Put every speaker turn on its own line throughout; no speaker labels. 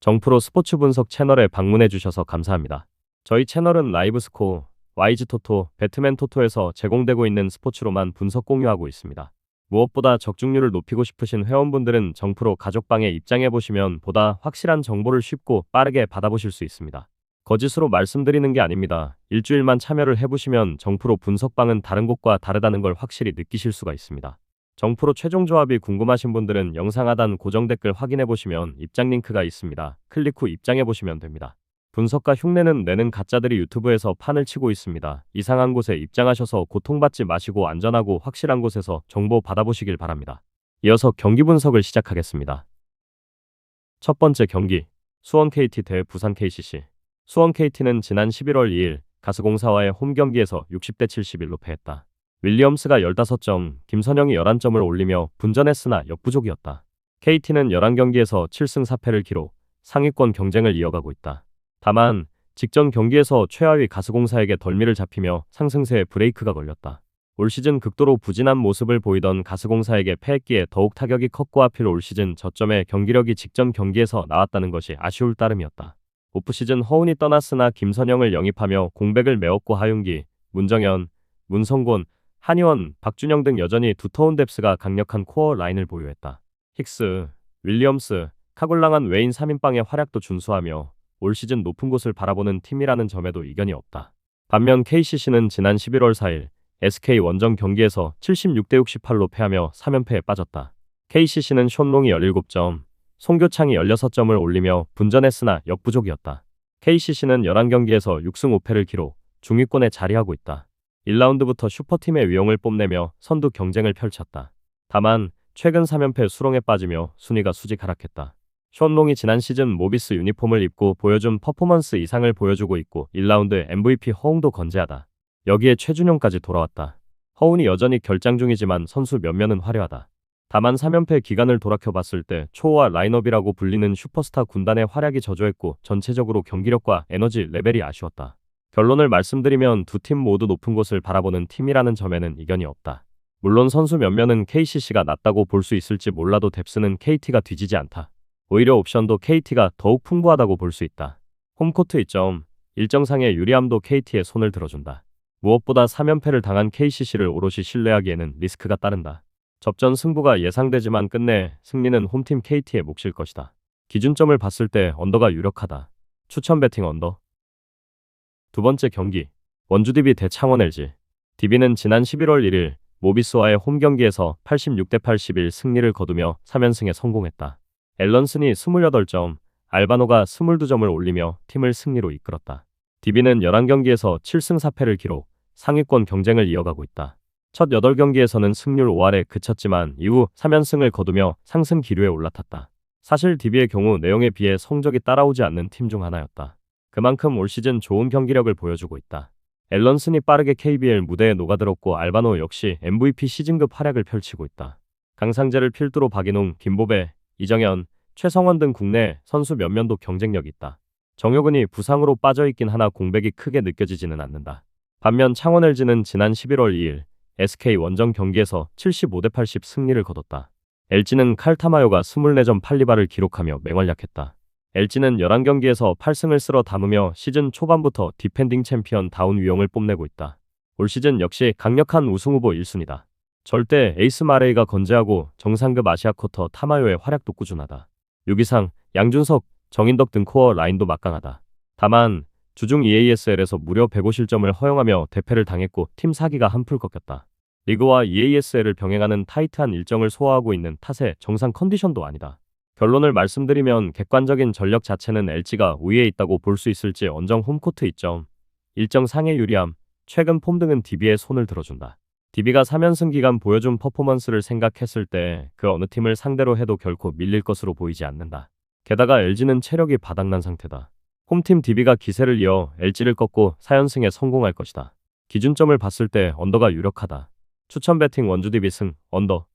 정프로 스포츠 분석 채널에 방문해 주셔서 감사합니다. 저희 채널은 라이브 스코어, YG 토토, 배트맨 토토에서 제공되고 있는 스포츠로만 분석 공유하고 있습니다. 무엇보다 적중률을 높이고 싶으신 회원분들은 정프로 가족방에 입장해 보시면 보다 확실한 정보를 쉽고 빠르게 받아보실 수 있습니다. 거짓으로 말씀드리는 게 아닙니다. 일주일만 참여를 해보시면 정프로 분석방은 다른 곳과 다르다는 걸 확실히 느끼실 수가 있습니다. 정프로 최종 조합이 궁금하신 분들은 영상 하단 고정 댓글 확인해 보시면 입장 링크가 있습니다. 클릭 후 입장해 보시면 됩니다. 분석가 흉내는 내는 가짜들이 유튜브에서 판을 치고 있습니다. 이상한 곳에 입장하셔서 고통받지 마시고 안전하고 확실한 곳에서 정보 받아보시길 바랍니다. 이어서 경기 분석을 시작하겠습니다. 첫 번째 경기, 수원 KT 대 부산 KCC. 수원 KT는 지난 11월 2일 가스공사와의 홈 경기에서 60대 71로 패했다. 윌리엄스가 15점, 김선영이 11점을 올리며 분전했으나 역부족이었다. KT는 11경기에서 7승 4패를 기록, 상위권 경쟁을 이어가고 있다. 다만 직전 경기에서 최하위 가스공사에게 덜미를 잡히며 상승세에 브레이크가 걸렸다. 올 시즌 극도로 부진한 모습을 보이던 가스공사에게 패했기에 더욱 타격이 컸고 하필 올 시즌 저점의 경기력이 직전 경기에서 나왔다는 것이 아쉬울 따름이었다. 오프시즌 허운이 떠났으나 김선영을 영입하며 공백을 메웠고 하윤기, 문정현, 문성곤, 한의원, 박준영 등 여전히 두터운 뎁스가 강력한 코어 라인을 보유했다. 힉스, 윌리엄스, 카굴랑한 외인 3인방의 활약도 준수하며 올 시즌 높은 곳을 바라보는 팀이라는 점에도 이견이 없다. 반면 KCC는 지난 11월 4일 SK 원정 경기에서 76대 68로 패하며 3연패에 빠졌다. KCC는 션롱이 17점, 송교창이 16점을 올리며 분전했으나 역부족이었다. KCC는 11경기에서 6승 5패를 기록, 중위권에 자리하고 있다. 1라운드부터 슈퍼팀의 위용을 뽐내며 선두 경쟁을 펼쳤다. 다만 최근 3연패 수렁에 빠지며 순위가 수직 하락했다. 션롱이 지난 시즌 모비스 유니폼을 입고 보여준 퍼포먼스 이상을 보여주고 있고 1라운드 MVP 허웅도 건재하다. 여기에 최준용까지 돌아왔다. 허운이 여전히 결장 중이지만 선수 면면은 화려하다. 다만 3연패 기간을 돌아켜봤을 때 초호화 라인업이라고 불리는 슈퍼스타 군단의 활약이 저조했고 전체적으로 경기력과 에너지 레벨이 아쉬웠다. 결론을 말씀드리면 두 팀 모두 높은 곳을 바라보는 팀이라는 점에는 이견이 없다. 물론 선수 면면은 KCC가 낫다고 볼 수 있을지 몰라도 뎁스는 KT가 뒤지지 않다. 오히려 옵션도 KT가 더욱 풍부하다고 볼 수 있다. 홈코트 이점, 일정상의 유리함도 KT에 손을 들어준다. 무엇보다 3연패를 당한 KCC를 오롯이 신뢰하기에는 리스크가 따른다. 접전 승부가 예상되지만 끝내 승리는 홈팀 KT의 몫일 것이다. 기준점을 봤을 때 언더가 유력하다. 추천 배팅 언더. 두 번째 경기, 원주 DB 대 창원 LG. DB는 지난 11월 1일 모비스와의 홈 경기에서 86대 81 승리를 거두며 3연승에 성공했다. 앨런슨이 28점, 알바노가 22점을 올리며 팀을 승리로 이끌었다. DB는 11경기에서 7승 4패를 기록, 상위권 경쟁을 이어가고 있다. 첫 8경기에서는 승률 5할에 그쳤지만 이후 3연승을 거두며 상승 기류에 올라탔다. 사실 DB의 경우 내용에 비해 성적이 따라오지 않는 팀 중 하나였다. 그만큼 올 시즌 좋은 경기력을 보여주고 있다. 앨런슨이 빠르게 KBL 무대에 녹아들었고 알바노 역시 MVP 시즌급 활약을 펼치고 있다. 강상재를 필두로 박인웅, 김보배, 이정현, 최성원 등 국내 선수 몇면도 경쟁력이 있다. 정효근이 부상으로 빠져있긴 하나 공백이 크게 느껴지지는 않는다. 반면 창원 LG는 지난 11월 2일 SK 원정 경기에서 75대 80 승리를 거뒀다. LG는 칼타마요가 24점 8리바를 기록하며 맹활약했다. LG는 11경기에서 8승을 쓸어 담으며 시즌 초반부터 디펜딩 챔피언 다운 위용을 뽐내고 있다. 올 시즌 역시 강력한 우승 후보 1순위다. 절대 에이스 마레이가 건재하고 정상급 아시아 쿼터 타마요의 활약도 꾸준하다. 유기상, 양준석, 정인덕 등 코어 라인도 막강하다. 다만 주중 EASL에서 무려 150점을 허용하며 대패를 당했고 팀 사기가 한풀 꺾였다. 리그와 EASL을 병행하는 타이트한 일정을 소화하고 있는 탓에 정상 컨디션도 아니다. 결론을 말씀드리면 객관적인 전력 자체는 LG가 우위에 있다고 볼 수 있을지 언정 홈코트 이점, 일정 상해 유리함, 최근 폼 등은 DB에 손을 들어준다. DB가 3연승 기간 보여준 퍼포먼스를 생각했을 때 그 어느 팀을 상대로 해도 결코 밀릴 것으로 보이지 않는다. 게다가 LG는 체력이 바닥난 상태다. 홈팀 DB가 기세를 이어 LG를 꺾고 4연승에 성공할 것이다. 기준점을 봤을 때 언더가 유력하다. 추천 배팅 원주 DB 승, 언더.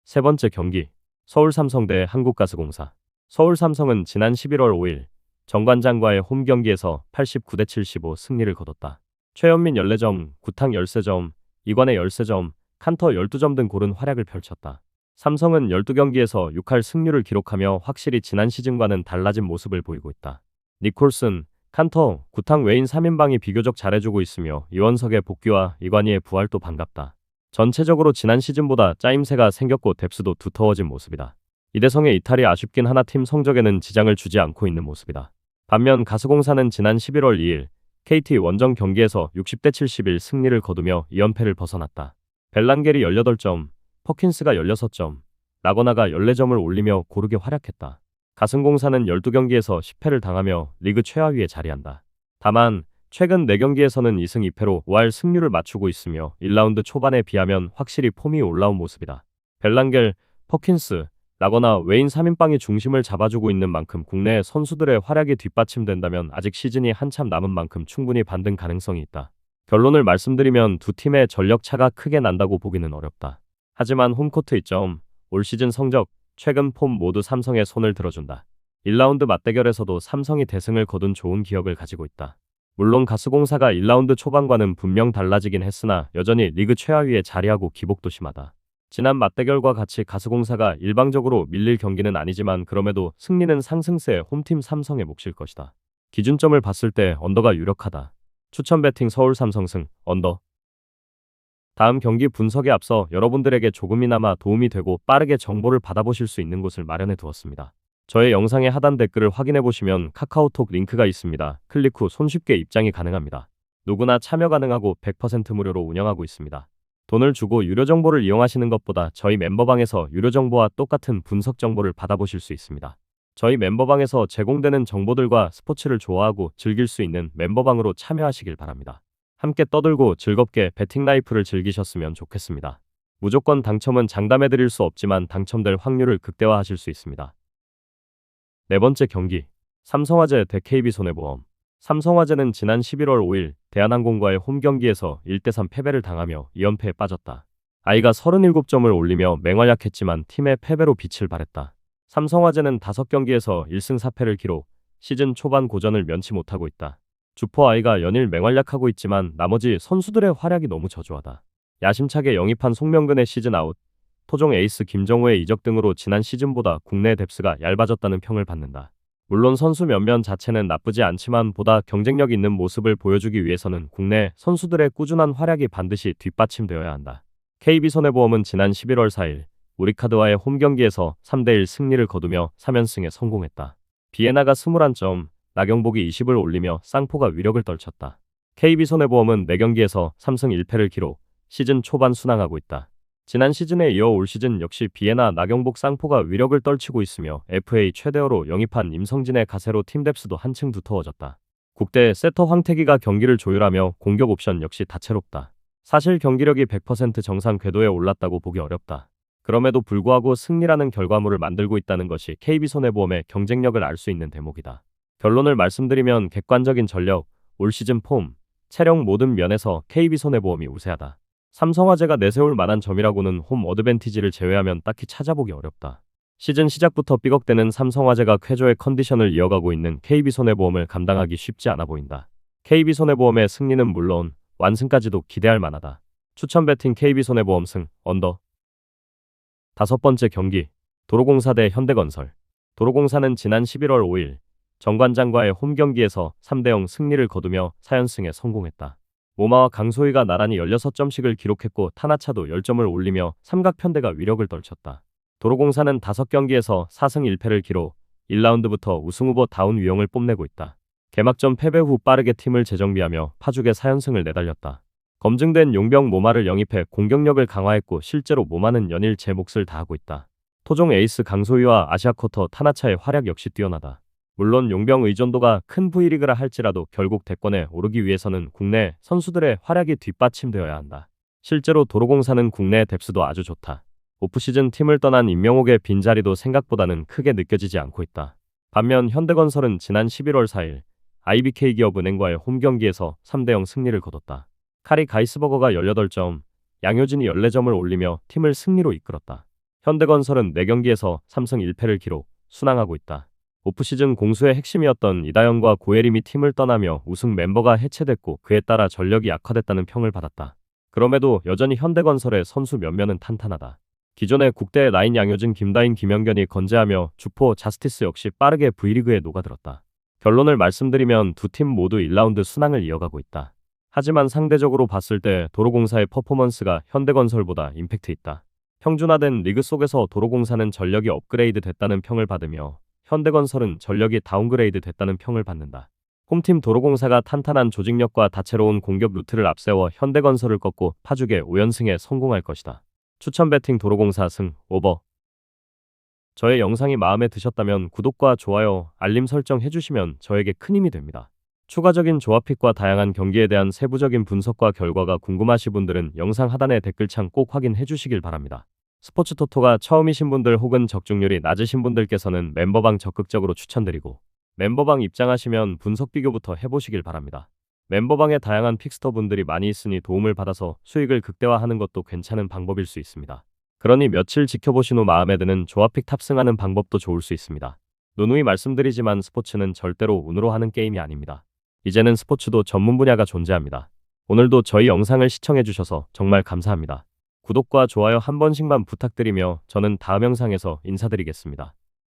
세 번째 경기, 서울 삼성 대 한국가스공사. 서울 삼성은 지난 11월 5일 정관장과의 홈 경기에서 89대 75 승리를 거뒀다. 최현민 14점, 구탕 13점, 이관의 13점, 칸터 12점 등 고른 활약을 펼쳤다. 삼성은 12경기에서 6할 승률을 기록하며 확실히 지난 시즌과는 달라진 모습을 보이고 있다. 니콜슨, 칸터, 구탕 외인 3인방이 비교적 잘해주고 있으며 이원석의 복귀와 이관희의 부활도 반갑다. 전체적으로 지난 시즌보다 짜임새가 생겼고 뎁스도 두터워진 모습이다. 이대성의 이탈이 아쉽긴 하나 팀 성적에는 지장을 주지 않고 있는 모습이다. 반면 가스공사는 지난 11월 2일 KT 원정 경기에서 60대 71 승리를 거두며 2연패를 벗어났다. 벨란겔이 18점, 퍼킨스가 16점, 라거나가 14점을 올리며 고르게 활약했다. 가슴공사는 12경기에서 10패를 당하며 리그 최하위에 자리한다. 다만 최근 4경기에서는 2승 2패로 5할 승률을 맞추고 있으며 1라운드 초반에 비하면 확실히 폼이 올라온 모습이다. 벨란겔, 퍼킨스, 라거나 외인 3인방이 중심을 잡아주고 있는 만큼 국내 선수들의 활약이 뒷받침된다면 아직 시즌이 한참 남은 만큼 충분히 반등 가능성이 있다. 결론을 말씀드리면 두 팀의 전력 차가 크게 난다고 보기는 어렵다. 하지만 홈코트 이점, 올 시즌 성적, 최근 폼 모두 삼성의 손을 들어준다. 1라운드 맞대결에서도 삼성이 대승을 거둔 좋은 기억을 가지고 있다. 물론 가스공사가 1라운드 초반과는 분명 달라지긴 했으나 여전히 리그 최하위에 자리하고 기복도 심하다. 지난 맞대결과 같이 가스공사가 일방적으로 밀릴 경기는 아니지만 그럼에도 승리는 상승세의 홈팀 삼성의 몫일 것이다. 기준점을 봤을 때 언더가 유력하다. 추천 배팅 서울 삼성승, 언더. 다음 경기 분석에 앞서 여러분들에게 조금이나마 도움이 되고 빠르게 정보를 받아보실 수 있는 곳을 마련해 두었습니다. 저의 영상의 하단 댓글을 확인해 보시면 카카오톡 링크가 있습니다. 클릭 후 손쉽게 입장이 가능합니다. 누구나 참여 가능하고 100% 무료로 운영하고 있습니다. 돈을 주고 유료 정보를 이용하시는 것보다 저희 멤버방에서 유료 정보와 똑같은 분석 정보를 받아보실 수 있습니다. 저희 멤버방에서 제공되는 정보들과 스포츠를 좋아하고 즐길 수 있는 멤버방으로 참여하시길 바랍니다. 함께 떠들고 즐겁게 배팅 라이프를 즐기셨으면 좋겠습니다. 무조건 당첨은 장담해드릴 수 없지만 당첨될 확률을 극대화하실 수 있습니다. 네 번째 경기, 삼성화재 대 KB손해보험. 삼성화재는 지난 11월 5일 대한항공과의 홈경기에서 1대3 패배를 당하며 2연패에 빠졌다. 아이가 37점을 올리며 맹활약했지만 팀의 패배로 빛을 발했다. 삼성화재는 5경기에서 1승 4패를 기록, 시즌 초반 고전을 면치 못하고 있다. 주포 아이가 연일 맹활약하고 있지만 나머지 선수들의 활약이 너무 저조하다. 야심차게 영입한 송명근의 시즌 아웃, 토종 에이스 김정우의 이적 등으로 지난 시즌보다 국내 뎁스가 얇아졌다는 평을 받는다. 물론 선수 면면 자체는 나쁘지 않지만 보다 경쟁력 있는 모습을 보여주기 위해서는 국내 선수들의 꾸준한 활약이 반드시 뒷받침되어야 한다. KB손해보험은 지난 11월 4일 우리카드와의 홈경기에서 3대1 승리를 거두며 3연승에 성공했다. 비에나가 21점, 나경복이 20을 올리며 쌍포가 위력을 떨쳤다. KB손해보험은 4경기에서 3승 1패를 기록, 시즌 초반 순항하고 있다. 지난 시즌에 이어 올 시즌 역시 비에나 나경복 쌍포가 위력을 떨치고 있으며 FA 최대어로 영입한 임성진의 가세로 팀 뎁스도 한층 두터워졌다. 국대 세터 황태기가 경기를 조율하며 공격 옵션 역시 다채롭다. 사실 경기력이 100% 정상 궤도에 올랐다고 보기 어렵다. 그럼에도 불구하고 승리라는 결과물을 만들고 있다는 것이 KB손해보험의 경쟁력을 알 수 있는 대목이다. 결론을 말씀드리면 객관적인 전력, 올 시즌 폼, 체력 모든 면에서 KB손해보험이 우세하다. 삼성화재가 내세울 만한 점이라고는 홈 어드밴티지를 제외하면 딱히 찾아보기 어렵다. 시즌 시작부터 삐걱대는 삼성화재가 쾌조의 컨디션을 이어가고 있는 KB손해보험을 감당하기 쉽지 않아 보인다. KB손해보험의 승리는 물론 완승까지도 기대할 만하다. 추천 배팅 KB손해보험 승, 언더. 다섯 번째 경기, 도로공사 대 현대건설. 도로공사는 지난 11월 5일 정관장과의 홈경기에서 3대0 승리를 거두며 4연승에 성공했다. 모마와 강소희가 나란히 16점씩을 기록했고 타나차도 10점을 올리며 삼각편대가 위력을 떨쳤다. 도로공사는 5경기에서 4승 1패를 기록, 1라운드부터 우승후보 다운 위용을 뽐내고 있다. 개막전 패배 후 빠르게 팀을 재정비하며 파죽의 4연승을 내달렸다. 검증된 용병 모마를 영입해 공격력을 강화했고 실제로 모마는 연일 제 몫을 다하고 있다. 토종 에이스 강소희와 아시아쿼터 타나차의 활약 역시 뛰어나다. 물론 용병 의존도가 큰 V리그라 할지라도 결국 대권에 오르기 위해서는 국내 선수들의 활약이 뒷받침되어야 한다. 실제로 도로공사는 국내 뎁스도 아주 좋다. 오프시즌 팀을 떠난 임명옥의 빈자리도 생각보다는 크게 느껴지지 않고 있다. 반면 현대건설은 지난 11월 4일 IBK기업은행과의 홈경기에서 3대0 승리를 거뒀다. 카리 가이스버거가 18점, 양효진이 14점을 올리며 팀을 승리로 이끌었다. 현대건설은 4경기에서 3승 1패를 기록, 순항하고 있다. 오프시즌 공수의 핵심이었던 이다영과 고예림이 팀을 떠나며 우승 멤버가 해체됐고 그에 따라 전력이 약화됐다는 평을 받았다. 그럼에도 여전히 현대건설의 선수 면면은 탄탄하다. 기존의 국대 라인 양효진, 김다인, 김영견이 건재하며 주포, 자스티스 역시 빠르게 V리그에 녹아들었다. 결론을 말씀드리면 두 팀 모두 1라운드 순항을 이어가고 있다. 하지만 상대적으로 봤을 때 도로공사의 퍼포먼스가 현대건설보다 임팩트 있다. 평준화된 리그 속에서 도로공사는 전력이 업그레이드 됐다는 평을 받으며 현대건설은 전력이 다운그레이드 됐다는 평을 받는다. 홈팀 도로공사가 탄탄한 조직력과 다채로운 공격 루트를 앞세워 현대건설을 꺾고 파죽의 5연승에 성공할 것이다. 추천 배팅 도로공사 승 오버. 저의 영상이 마음에 드셨다면 구독과 좋아요, 알림 설정 해주시면 저에게 큰 힘이 됩니다. 추가적인 조합픽과 다양한 경기에 대한 세부적인 분석과 결과가 궁금하신 분들은 영상 하단의 댓글창 꼭 확인해 주시길 바랍니다. 스포츠 토토가 처음이신 분들 혹은 적중률이 낮으신 분들께서는 멤버방 적극적으로 추천드리고 멤버방 입장하시면 분석 비교부터 해보시길 바랍니다. 멤버방에 다양한 픽스터 분들이 많이 있으니 도움을 받아서 수익을 극대화하는 것도 괜찮은 방법일 수 있습니다. 그러니 며칠 지켜보신 후 마음에 드는 조합픽 탑승하는 방법도 좋을 수 있습니다. 누누이 말씀드리지만 스포츠는 절대로 운으로 하는 게임이 아닙니다. 이제는 스포츠도 전문 분야가 존재합니다. 오늘도 저희 영상을 시청해주셔서 정말 감사합니다. 구독과 좋아요 한 번씩만 부탁드리며 저는 다음 영상에서 인사드리겠습니다.